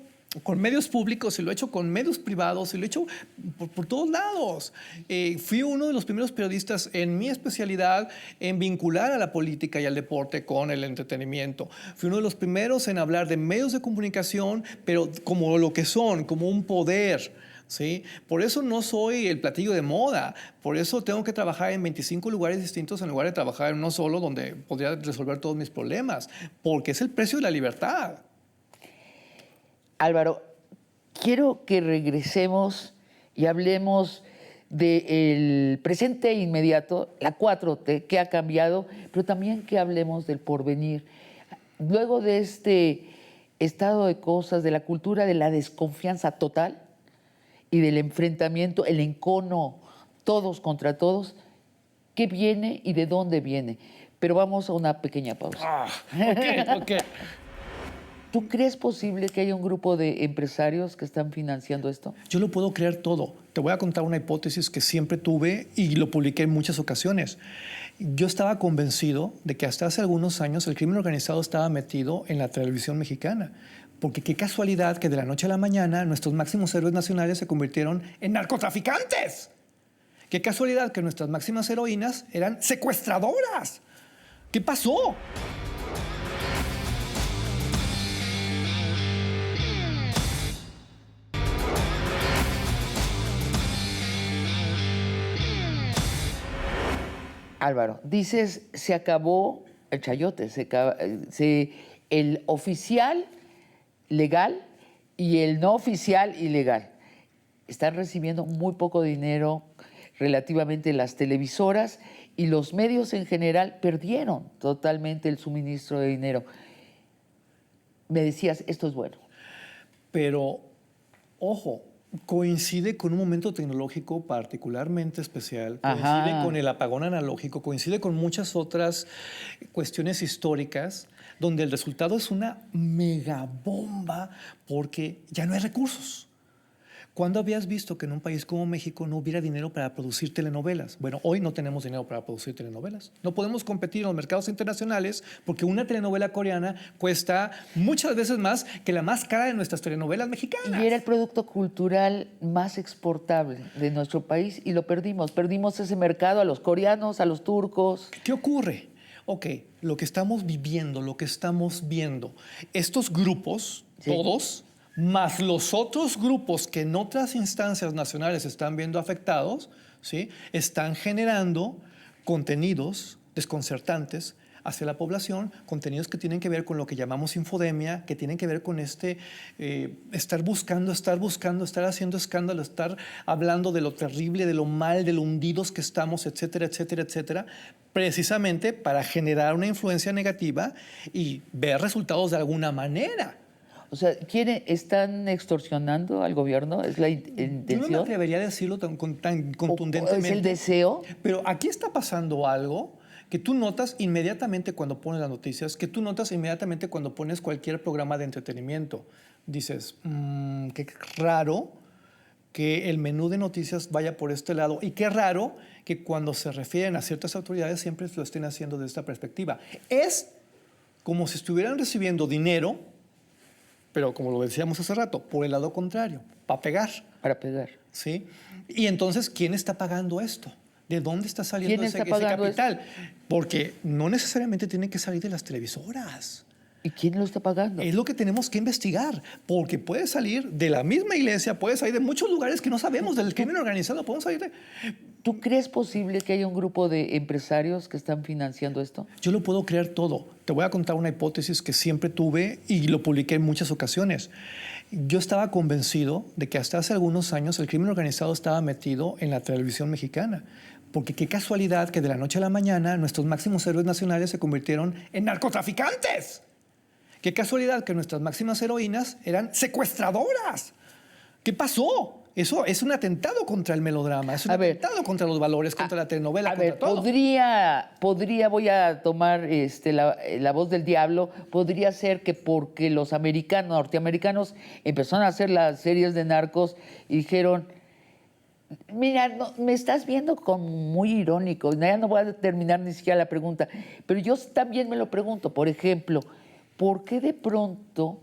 con medios públicos y lo he hecho con medios privados y lo he hecho por todos lados. Fui uno de los primeros periodistas en mi especialidad en vincular a la política y al deporte con el entretenimiento. Fui uno de los primeros en hablar de medios de comunicación, pero como lo que son, como un poder. ¿Sí? Por eso no soy el platillo de moda, por eso tengo que trabajar en 25 lugares distintos en lugar de trabajar en uno solo donde podría resolver todos mis problemas, porque es el precio de la libertad. Álvaro, quiero que regresemos y hablemos del presente inmediato, la 4T, que ha cambiado, pero también que hablemos del porvenir. Luego de este estado de cosas, de la cultura de la desconfianza total y del enfrentamiento, el encono, todos contra todos, ¿qué viene y de dónde viene? Pero vamos a una pequeña pausa. Ok. ¿Tú crees posible que haya un grupo de empresarios que están financiando esto? Yo lo puedo creer todo. Te voy a contar una hipótesis que siempre tuve y lo publiqué en muchas ocasiones. Yo estaba convencido de que hasta hace algunos años el crimen organizado estaba metido en la televisión mexicana. Porque qué casualidad que de la noche a la mañana nuestros máximos héroes nacionales se convirtieron en narcotraficantes. Qué casualidad que nuestras máximas heroínas eran secuestradoras. ¿Qué pasó? Álvaro, dices, se acabó el chayote, el oficial legal y el no oficial ilegal. Están recibiendo muy poco dinero relativamente las televisoras y los medios en general perdieron totalmente el suministro de dinero. Me decías, esto es bueno. Pero, ojo, coincide con un momento tecnológico particularmente especial, coincide con el apagón analógico, coincide con muchas otras cuestiones históricas donde el resultado es una megabomba porque ya no hay recursos. ¿Cuándo habías visto que en un país como México no hubiera dinero para producir telenovelas? Bueno, hoy no tenemos dinero para producir telenovelas. No podemos competir en los mercados internacionales porque una telenovela coreana cuesta muchas veces más que la más cara de nuestras telenovelas mexicanas. Y era el producto cultural más exportable de nuestro país y lo perdimos. Perdimos ese mercado a los coreanos, a los turcos. ¿Qué ocurre? Ok, lo que estamos viviendo, lo que estamos viendo, estos grupos, sí, todos, más los otros grupos que en otras instancias nacionales están viendo afectados, ¿sí?, están generando contenidos desconcertantes hacia la población, contenidos que tienen que ver con lo que llamamos infodemia, que tienen que ver con estar buscando, estar haciendo escándalo, estar hablando de lo terrible, de lo mal, de lo hundidos que estamos, etcétera, etcétera, etcétera, precisamente para generar una influencia negativa y ver resultados de alguna manera. O sea, ¿quiénes están extorsionando al gobierno? ¿Es la intención? Yo no me atrevería a decirlo tan contundentemente. ¿Es el deseo? Pero aquí está pasando algo que tú notas inmediatamente cuando pones las noticias, que tú notas inmediatamente cuando pones cualquier programa de entretenimiento. Dices, qué raro que el menú de noticias vaya por este lado y qué raro que cuando se refieren a ciertas autoridades siempre lo estén haciendo de esta perspectiva. Es como si estuvieran recibiendo dinero, pero como lo decíamos hace rato, por el lado contrario, para pegar. Para pegar. ¿Sí? Y entonces, ¿quién está pagando esto? ¿De dónde está saliendo ese capital? Porque no necesariamente tiene que salir de las televisoras. ¿Y quién lo está pagando? Es lo que tenemos que investigar, porque puede salir de la misma iglesia, puede salir de muchos lugares que no sabemos, del crimen organizado, podemos salir de... ¿Tú crees posible que haya un grupo de empresarios que están financiando esto? Yo lo puedo creer todo. Te voy a contar una hipótesis que siempre tuve y lo publiqué en muchas ocasiones. Yo estaba convencido de que hasta hace algunos años el crimen organizado estaba metido en la televisión mexicana. Porque qué casualidad que de la noche a la mañana nuestros máximos héroes nacionales se convirtieron en narcotraficantes. Qué casualidad que nuestras máximas heroínas eran secuestradoras. ¿Qué pasó? Eso es un atentado contra el melodrama, es un atentado contra los valores, contra la telenovela, contra todo. Voy a tomar la voz del diablo, podría ser que porque los norteamericanos empezaron a hacer las series de narcos y dijeron, mira, no, me estás viendo como muy irónico, ya no voy a terminar ni siquiera la pregunta, pero yo también me lo pregunto, por ejemplo, ¿por qué de pronto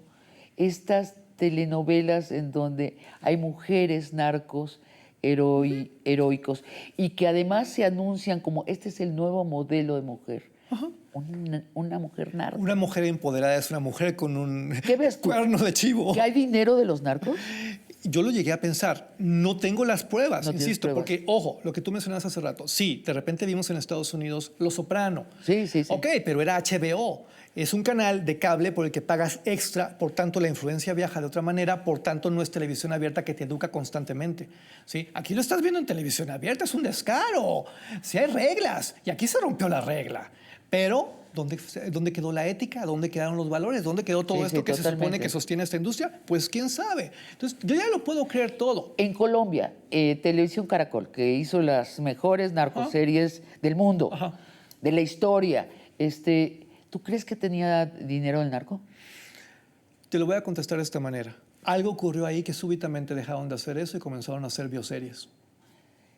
estas telenovelas en donde hay mujeres narcos heroicos y que además se anuncian como este es el nuevo modelo de mujer? Ajá. Una mujer narco. Una mujer empoderada es una mujer con un ¿Qué ves tú? cuerno de chivo. ¿Que hay dinero de los narcos? Yo lo llegué a pensar, no tengo las pruebas, No insisto, pruebas. porque, ojo, lo que tú mencionabas hace rato, sí, de repente vimos en Estados Unidos Los Soprano. Sí. Ok, pero era HBO. Es un canal de cable por el que pagas extra, por tanto la influencia viaja de otra manera, por tanto no es televisión abierta que te educa constantemente. ¿Sí? Aquí lo estás viendo en televisión abierta, es un descaro. Sí hay reglas, y aquí se rompió la regla. Pero, ¿dónde quedó la ética? ¿Dónde quedaron los valores? ¿Dónde quedó todo esto que totalmente. se supone que sostiene esta industria? Pues quién sabe. Entonces, yo ya lo puedo creer todo. En Colombia, Televisión Caracol, que hizo las mejores narcoseries del mundo, de la historia, ¿tú crees que tenía dinero el narco? Te lo voy a contestar de esta manera. Algo ocurrió ahí que súbitamente dejaron de hacer eso y comenzaron a hacer bioseries.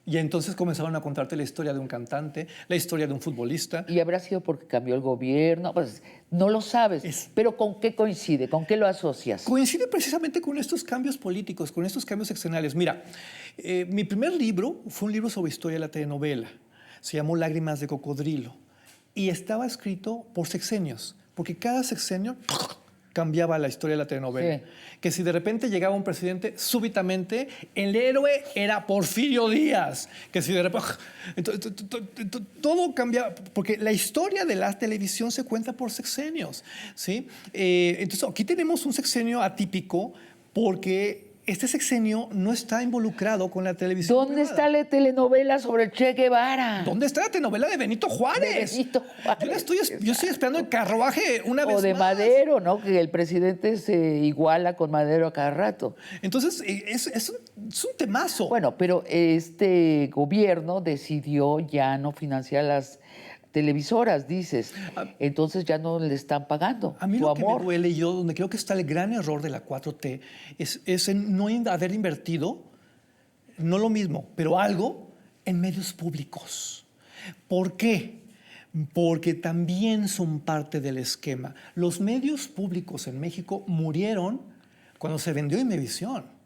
Y entonces comenzaron a contarte la historia de un cantante, la historia de un futbolista. ¿Y habrá sido porque cambió el gobierno? Pues no lo sabes. Pero ¿con qué coincide? ¿Con qué lo asocias? Coincide precisamente con estos cambios políticos, con estos cambios externales. Mira, mi primer libro fue un libro sobre historia de la telenovela. Se llamó Lágrimas de Cocodrilo. Y estaba escrito por sexenios, porque cada sexenio cambiaba la historia de la telenovela. Sí. Que si de repente llegaba un presidente, súbitamente el héroe era Porfirio Díaz. Que si de repente... Todo cambiaba, porque la historia de la televisión se cuenta por sexenios, ¿sí? Entonces aquí tenemos un sexenio atípico porque este sexenio no está involucrado con la televisión ¿Dónde privada. está la telenovela sobre el Che Guevara? ¿Dónde está la telenovela de Benito Juárez? De Benito Juárez. Yo estoy esperando el carruaje una vez O de más. Madero, ¿no? Que el presidente se iguala con Madero a cada rato. Entonces, es un temazo. Bueno, pero este gobierno decidió ya no financiar las televisoras, dices. Entonces ya no le están pagando A mí su lo que amor. me duele, yo donde creo que está el gran error de la 4T, es en no haber invertido, no lo mismo, pero algo en medios públicos. ¿Por qué? Porque también son parte del esquema. Los medios públicos en México murieron cuando se vendió Imevisión.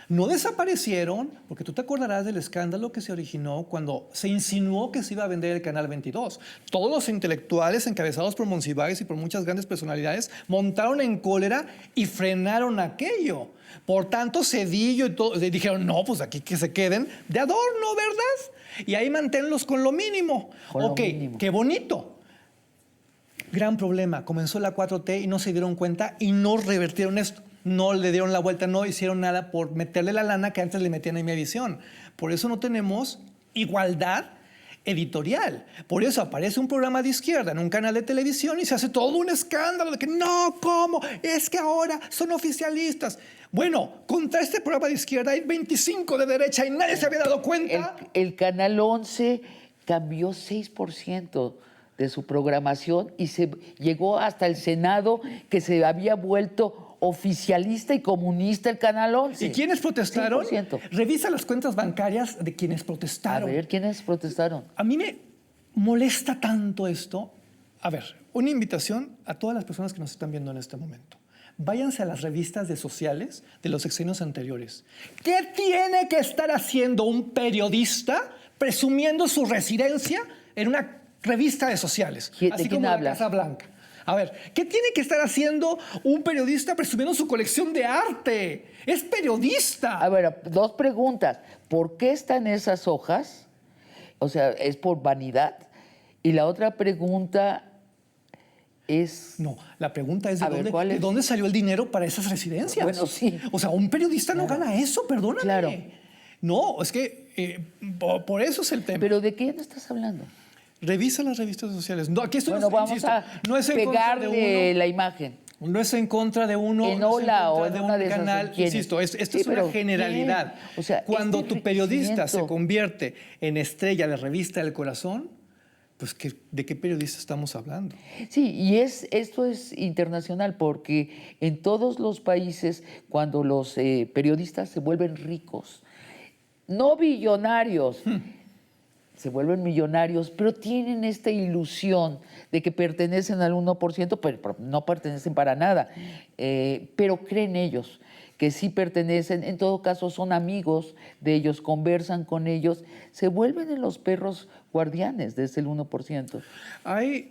No desaparecieron, porque tú te acordarás del escándalo que se originó cuando se insinuó que se iba a vender el Canal 22. Todos los intelectuales encabezados por Monsiváis y por muchas grandes personalidades montaron en cólera y frenaron aquello. Por tanto, Zedillo y todo, dijeron, no, pues aquí que se queden de adorno, ¿verdad? Y ahí manténlos con lo mínimo. Con lo mínimo. Qué bonito. Gran problema, comenzó la 4T y no se dieron cuenta y no revertieron esto. No le dieron la vuelta, no hicieron nada por meterle la lana que antes le metían a Imevisión. Por eso no tenemos igualdad editorial. Por eso aparece un programa de izquierda en un canal de televisión y se hace todo un escándalo de que no, ¿cómo? Es que ahora son oficialistas. Bueno, contra este programa de izquierda hay 25 de derecha y nadie se había dado cuenta. El Canal 11 cambió 6% de su programación y se llegó hasta el Senado, que se había vuelto oficialista y comunista el Canal 11. ¿Y quiénes protestaron? 100%. Revisa las cuentas bancarias de quienes protestaron. A ver, ¿quiénes protestaron? A mí me molesta tanto esto. A ver, una invitación a todas las personas que nos están viendo en este momento. Váyanse a las revistas de sociales de los sexenios anteriores. ¿Qué tiene que estar haciendo un periodista presumiendo su residencia en una revista de sociales? ¿De Así quién como hablas? la Casa Blanca. A ver, ¿qué tiene que estar haciendo un periodista presumiendo su colección de arte? Es periodista. A ver, dos preguntas. ¿Por qué están esas hojas? O sea, ¿es por vanidad? Y la otra pregunta es... No, la pregunta es A ver, ¿cuál ¿de es? dónde salió el dinero para esas residencias? Bueno, sí. O sea, un periodista no gana eso, perdóname. Claro. No, es que por eso es el tema. ¿Pero de qué no estás hablando? Revisa las revistas sociales. No, aquí estoy, Bueno, vamos insisto, a no es en contra de pegarle uno. la imagen. No es en contra de uno, En no es Hola o contra en de una un de esas, canal. ¿en quiénes? Insisto, esto Sí, es una pero generalidad. ¿quién? O sea, Cuando este tu periodista se enriquecimiento. convierte en estrella de revista del corazón, pues ¿de qué periodista estamos hablando? Sí, y esto es internacional porque en todos los países, cuando los periodistas se vuelven ricos, no billonarios, se vuelven millonarios, pero tienen esta ilusión de que pertenecen al 1%, pero no pertenecen para nada, pero creen ellos que sí pertenecen, en todo caso son amigos de ellos, conversan con ellos, se vuelven en los perros guardianes de ese 1%. Hay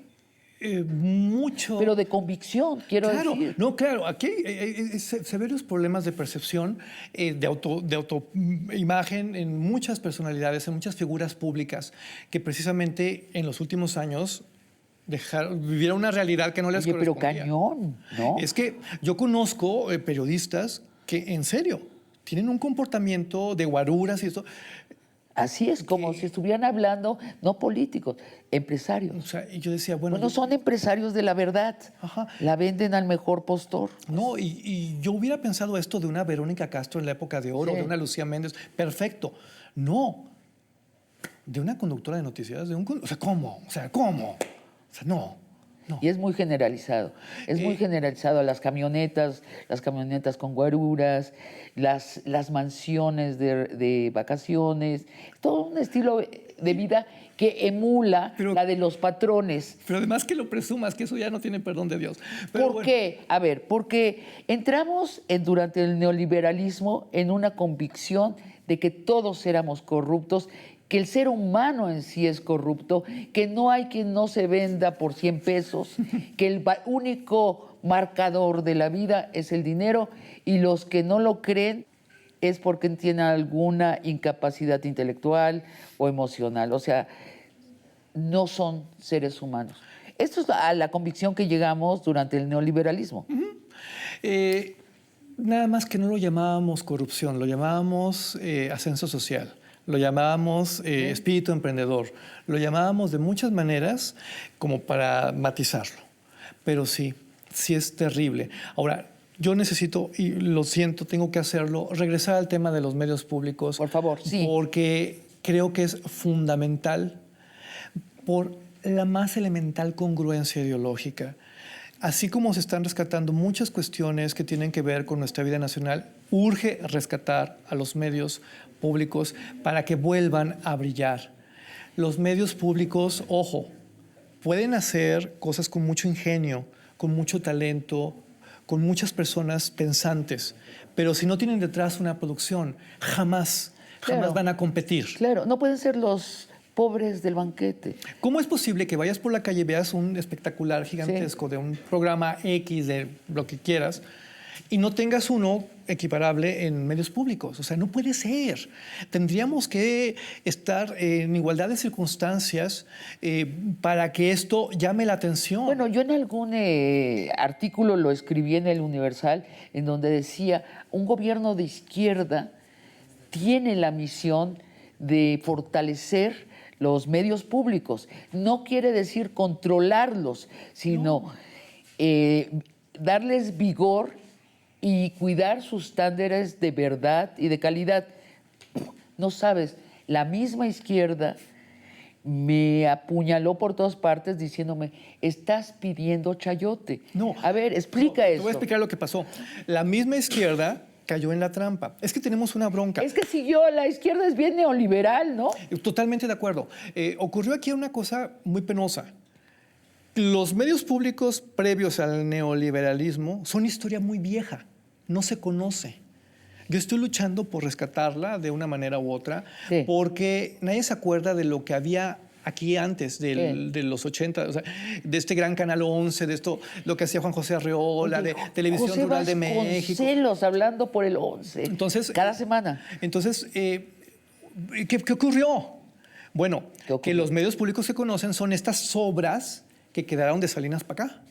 mucho... Pero de convicción, quiero Claro, decir. no, claro, aquí hay severos problemas de percepción, de autoimagen en muchas personalidades, en muchas figuras públicas, que precisamente en los últimos años vivieron una realidad que no les Oye, pero correspondía. cañón, ¿no? Es que yo conozco periodistas que en serio tienen un comportamiento de guaruras y esto. Así es, como si estuvieran hablando, no políticos, O empresarios. sea, y yo decía, bueno, Bueno, son empresarios de la verdad. Ajá. La venden al mejor postor. no, y yo hubiera pensado esto de una Verónica Castro en la época de oro, Sí. de una Lucía Méndez, perfecto. No, de una conductora de noticias, o sea, ¿cómo? O sea, ¿cómo? O sea, no. Y es muy generalizado. Es muy generalizado a las camionetas con guaruras, las mansiones de vacaciones, todo un estilo de vida que emula Pero- la de los patrones. Pero además que lo presumas, que eso ya no tiene perdón de Dios. Pero ¿Por qué? A ver, porque entramos durante el neoliberalismo en una convicción de que todos éramos corruptos, que el ser humano en sí es corrupto, que no hay quien no se venda por 100 pesos, que el único marcador de la vida es el dinero y los que no lo creen es porque tienen alguna incapacidad intelectual o emocional. O sea, no son seres humanos. Esto es a la convicción que llegamos durante el neoliberalismo. Nada más que no lo llamábamos corrupción, lo llamábamos ascenso social, lo llamábamos espíritu emprendedor, lo llamábamos de muchas maneras como para matizarlo. Pero sí, sí es terrible. Ahora, yo necesito, y lo siento, tengo que hacerlo, regresar al tema de los medios públicos. Por favor, sí. Porque creo que es fundamental por la más elemental congruencia ideológica. Así como se están rescatando muchas cuestiones que tienen que ver con nuestra vida nacional, urge rescatar a los medios públicos para que vuelvan a brillar. Los medios públicos, ojo, pueden hacer cosas con mucho ingenio, con mucho talento, con muchas personas pensantes, pero si no tienen detrás una producción, jamás Claro. van a competir. Claro, no pueden ser los pobres del banquete. ¿Cómo es posible que vayas por la calle y veas un espectacular gigantesco de un programa X, de lo que quieras, y no tengas uno equiparable en medios públicos? O sea, no puede ser. Tendríamos que estar en igualdad de circunstancias para que esto llame la atención. Bueno, yo en algún artículo lo escribí en el Universal, en donde decía, un gobierno de izquierda tiene la misión de fortalecer los medios públicos. No quiere decir controlarlos, sino darles vigor y cuidar sus estándares de verdad y de calidad. No sabes, la misma izquierda me apuñaló por todas partes diciéndome, estás pidiendo chayote. No. A ver, explica Te eso. voy a explicar lo que pasó. La misma izquierda cayó en la trampa. Es que tenemos una bronca. Es que si yo, la izquierda es bien neoliberal, ¿no? Totalmente de acuerdo. Ocurrió aquí una cosa muy penosa. Los medios públicos previos al neoliberalismo son historia muy vieja, no se conoce. Yo estoy luchando por rescatarla de una manera u otra, Sí. porque nadie se acuerda de lo que había aquí antes Sí. de los 80, o sea, de este gran Canal 11, de esto, lo que hacía Juan José Arreola, Oye, de Televisión José Rural de México. Vasconcelos hablando por el 11. Entonces, cada semana. Entonces, ¿qué ocurrió? Bueno, ¿Qué ocurrió? que los medios públicos que conocen son estas obras que quedaron de Salinas para acá.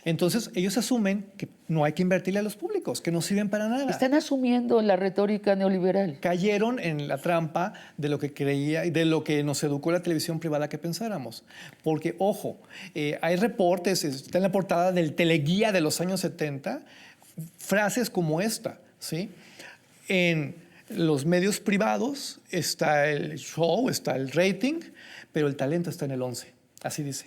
Entonces, ellos asumen que no hay que invertirle a los públicos, que no sirven para nada. Están asumiendo la retórica neoliberal. Cayeron en la trampa de lo que creía y de lo que nos educó la televisión privada que pensáramos. Porque, ojo, hay reportes, está en la portada del Teleguía de los años 70, frases como esta, ¿sí? En los medios privados está el show, está el rating, pero el talento está en el 11, así dice.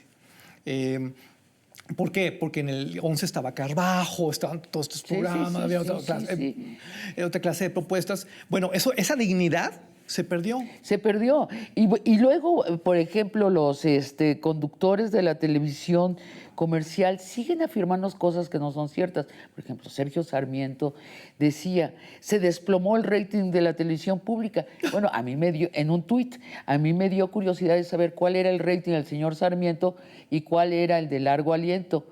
¿Por qué? Porque en el 11 estaba Carbajo, estaban todos estos programas, había otra clase de propuestas. Bueno, esa dignidad se perdió. Se perdió. Y luego, por ejemplo, los conductores de la televisión comercial siguen afirmando cosas que no son ciertas. Por ejemplo, Sergio Sarmiento decía, se desplomó el rating de la televisión pública. Bueno, a mí me dio, en un tuit, a mí me dio curiosidad de saber cuál era el rating del señor Sarmiento y cuál era el de Largo Aliento.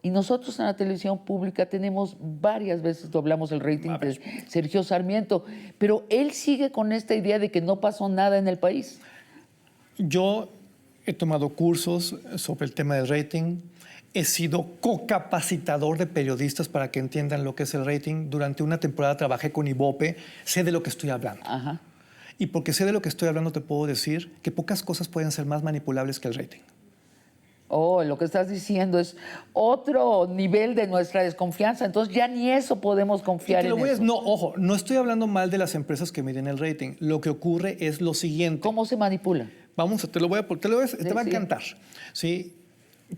Y nosotros en la televisión pública tenemos varias veces, doblamos el rating de Sergio Sarmiento, pero él sigue con esta idea de que no pasó nada en el país. Yo he tomado cursos sobre el tema del rating, he sido co-capacitador de periodistas para que entiendan lo que es el rating. Durante una temporada trabajé con Ibope, sé de lo que estoy hablando. Ajá. Y porque sé de lo que estoy hablando te puedo decir que pocas cosas pueden ser más manipulables que el rating. Oh, lo que estás diciendo es otro nivel de nuestra desconfianza. Entonces ya ni eso podemos confiar en eso. No, ojo, no estoy hablando mal de las empresas que miden el rating. Lo que ocurre es lo siguiente. ¿Cómo se manipula? Vamos, te va a encantar. ¿Sí?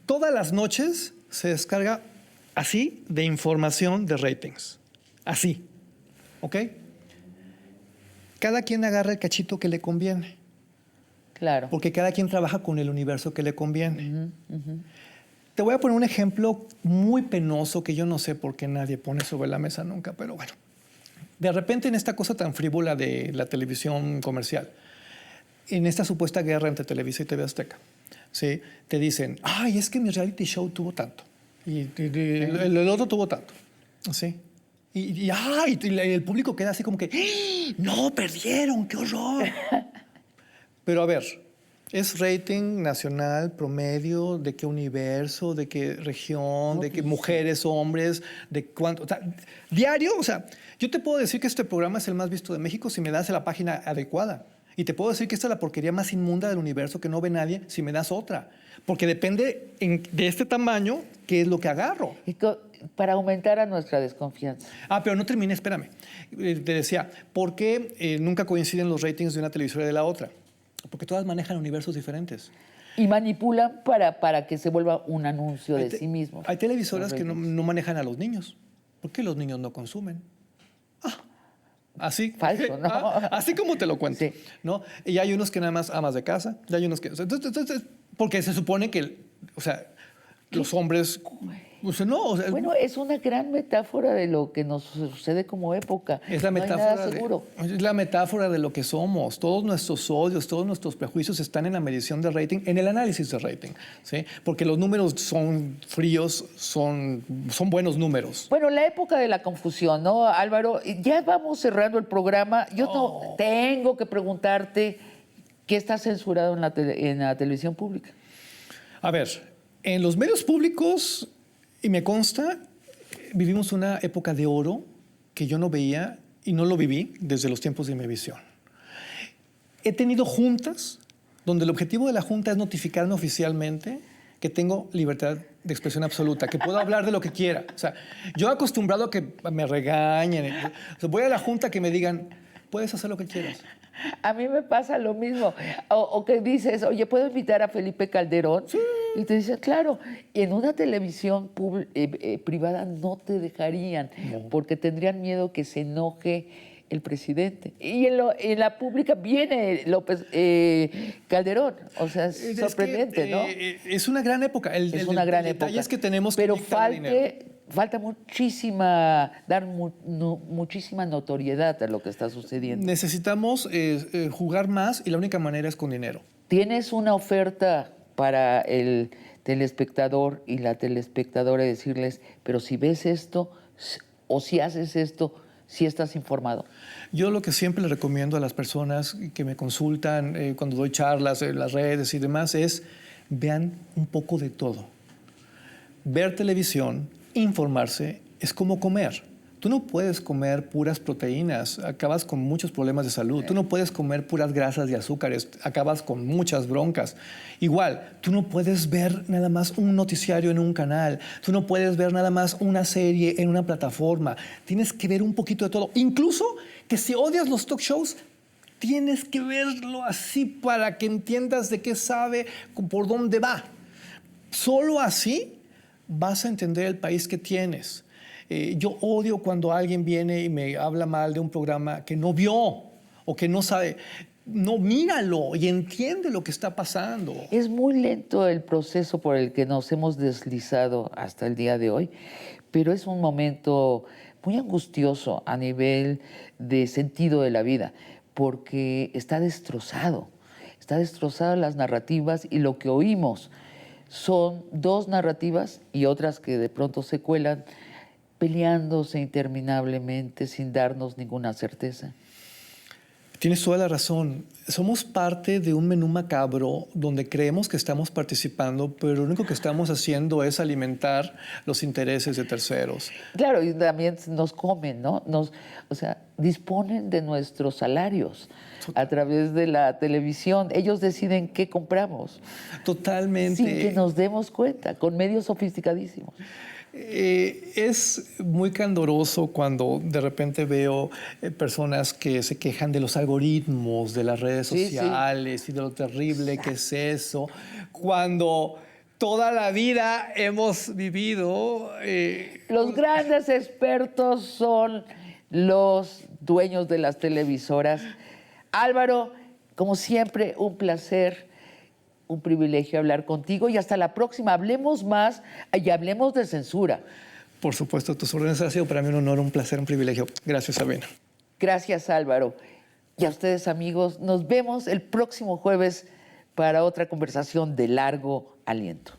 Todas las noches se descarga así de información de ratings. Así. ¿Ok? Cada quien agarra el cachito que le conviene. Claro. Porque cada quien trabaja con el universo que le conviene. Te voy a poner un ejemplo muy penoso que yo no sé por qué nadie pone sobre la mesa nunca, pero bueno. De repente en esta cosa tan frívola de la televisión comercial, en esta supuesta guerra entre Televisa y TV Azteca, ¿sí? Te dicen, ay, es que mi reality show tuvo tanto y el otro tuvo tanto, ¿sí? Y el público queda así como que, ¡ah! No, perdieron, qué horror. Pero a ver, ¿es rating nacional, promedio, de qué universo, de qué región, No, de qué pues, mujeres, hombres, de cuánto? O sea, diario, o sea, yo te puedo decir que este programa es el más visto de México si me das la página adecuada. Y te puedo decir que esta es la porquería más inmunda del universo que no ve nadie si me das otra. Porque depende de este tamaño qué es lo que agarro. Para aumentar a nuestra desconfianza. Pero no terminé, espérame. Te decía, ¿por qué nunca coinciden los ratings de una televisora y de la otra? Porque todas manejan universos diferentes. Y manipulan para que se vuelva un anuncio de sí mismo. Hay televisoras que no manejan a los niños. ¿Por qué los niños no consumen? Así. Falso, ¿no? Así como te lo cuento. Sí. ¿No? Y hay unos que nada más amas de casa. Y hay unos que... Entonces, porque se supone que, los hombres... Bueno, es una gran metáfora de lo que nos sucede como época. Es la metáfora, no hay nada seguro. Es la metáfora de lo que somos. Todos nuestros odios, todos nuestros prejuicios están en la medición de rating, en el análisis de rating, ¿sí? Porque los números son fríos, son buenos números. Bueno, la época de la confusión, ¿no, Álvaro? Ya vamos cerrando el programa. Yo tengo que preguntarte qué está censurado en la televisión pública. A ver, en los medios públicos... Y me consta, vivimos una época de oro que yo no veía y no lo viví desde los tiempos de Imevisión. He tenido juntas donde el objetivo de la junta es notificarme oficialmente que tengo libertad de expresión absoluta, que puedo hablar de lo que quiera. O sea, yo he acostumbrado a que me regañen. O sea, voy a la junta que me digan, puedes hacer lo que quieras. A mí me pasa lo mismo. O que dices, oye, ¿puedo invitar a Felipe Calderón? Sí. Y te dices, claro, en una televisión privada no te dejarían, porque tendrían miedo que se enoje el presidente. Y en la pública viene López Calderón. O sea, es sorprendente, ¿no? Es una gran época. Es una gran época. El detalle es que tenemos que pero inyectar dinero. Falta dar muchísima notoriedad a lo que está sucediendo. Necesitamos jugar más y la única manera es con dinero. ¿Tienes una oferta para el telespectador y la telespectadora decirles, pero si ves esto o si haces esto, si estás informado? Yo lo que siempre le recomiendo a las personas que me consultan cuando doy charlas en las redes y demás es vean un poco de todo. ver televisión, informarse, es como comer. Tú no puedes comer puras proteínas, acabas con muchos problemas de salud. Tú no puedes comer puras grasas y azúcares, acabas con muchas broncas. Igual, tú no puedes ver nada más un noticiario en un canal, tú no puedes ver nada más una serie en una plataforma. Tienes que ver un poquito de todo. Incluso que si odias los talk shows, tienes que verlo así para que entiendas de qué sabe, por dónde va. Solo así vas a entender el país que tienes. Yo odio cuando alguien viene y me habla mal de un programa que no vio o que no sabe. No, míralo y entiende lo que está pasando. Es muy lento el proceso por el que nos hemos deslizado hasta el día de hoy, pero es un momento muy angustioso a nivel de sentido de la vida, porque está destrozadas las narrativas y lo que oímos son dos narrativas y otras que de pronto se cuelan peleándose interminablemente sin darnos ninguna certeza. Tienes toda la razón. Somos parte de un menú macabro donde creemos que estamos participando, pero lo único que estamos haciendo es alimentar los intereses de terceros. Claro, y también nos comen, ¿no? O sea, disponen de nuestros salarios a través de la televisión. Ellos deciden qué compramos. Totalmente. Sin que nos demos cuenta, con medios sofisticadísimos. Es muy candoroso cuando de repente veo personas que se quejan de los algoritmos, de las redes sociales y de lo terrible que es eso, cuando toda la vida hemos vivido... Los grandes expertos son los dueños de las televisoras. Álvaro, como siempre, un placer. Un privilegio hablar contigo y hasta la próxima. Hablemos más y hablemos de censura. Por supuesto, tus órdenes han sido para mí un honor, un placer, un privilegio. Gracias, Sabina. Gracias, Álvaro. Y a ustedes, amigos, nos vemos el próximo jueves para otra conversación de largo aliento.